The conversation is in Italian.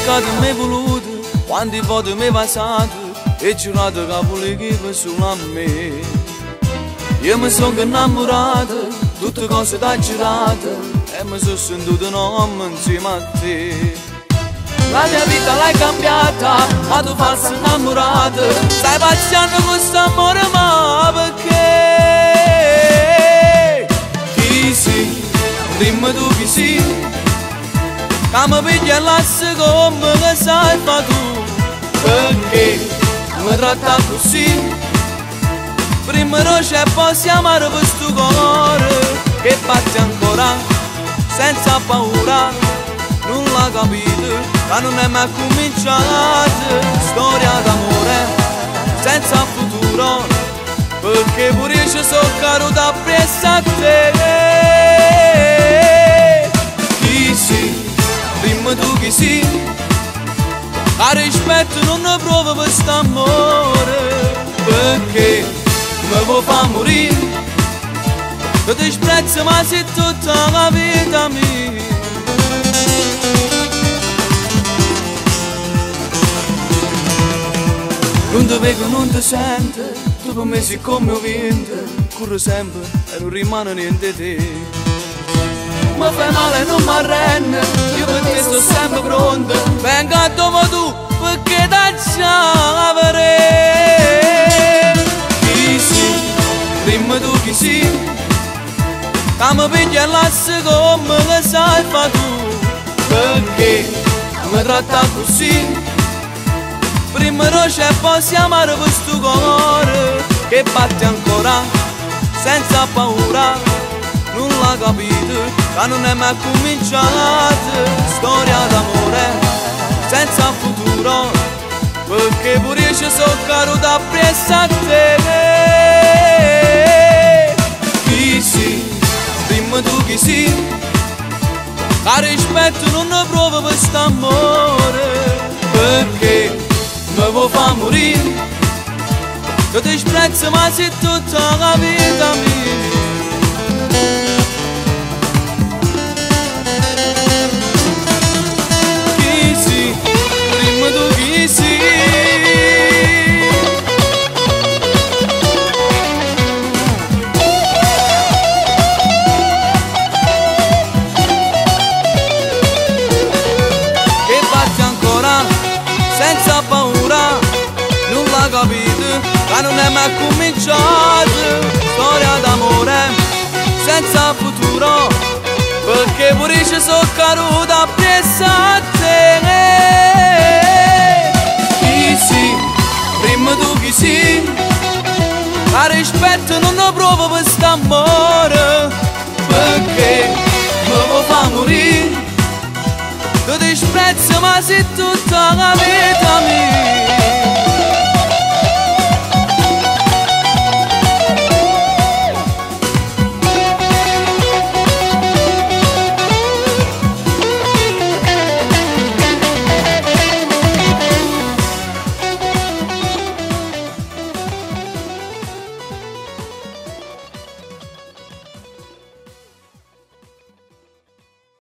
cercato e mi voluto, quante volte mi passato e giurato che volevi solo a me. Io mi sono innamorato, tutte cose da girate e mi sono sentito un uomo insieme a te. La mia vita l'hai cambiata, ma tu falsa innamorata, stai pazziando con questo amore, ma perché? Chi sei? Dimmi tu chi sei? Che mi piglia l'asse come che sai fa tu, perché mi tratta così? Prima roce e poi si amare per sto cuore che batte ancora senza paura. Non l'ha capito, ma non è mai cominciata. Storia d'amore senza futuro, perché pure io ci sono caduto appresso a te. Chi sei? Dimmi tu chi sei? A rispetto non ne provo per st'amore, perché mi vuoi far morire? Ti disprezzo ma sei tutta la vita mia. Non ti vedo, non ti sento, tu per me sei come un vento, corre sempre e non rimane niente di te. Mi fai male e non mi arrendo, io per te sto sempre pronto, vengo a dove tu perché da già avrei. Chi sei? Dimmi tu chi sei? Che mi piglia l'asse come che sai fa tu, perché mi tratta così? Prima roce e poi si amare per sto cuore che batte ancora senza paura. Non l'ha capito, che non è mai cominciata. Storia d'amore senza futuro, perché pure io ci sono caduto appresso a te. Chi sei? Dimmi tu chi sei? A rispetto non ne provo per st'amore, perché mi vuoi far morire? Io ti disprezzo ma sei tutta la vita mia. Chi sei? Dimmi tu chi sei? Che batti ancora senza paura, non l'ha capito, ma non è mai cominciato. Storia d'amore senza futuro, perché pure io ci sono caduto appresso a te. Chi sei? Dimmi tu chi sei? A rispetto non ne provo per st'amore, perché mi vuoi far morire? Ti disprezzo ma sei tutta la vita mia.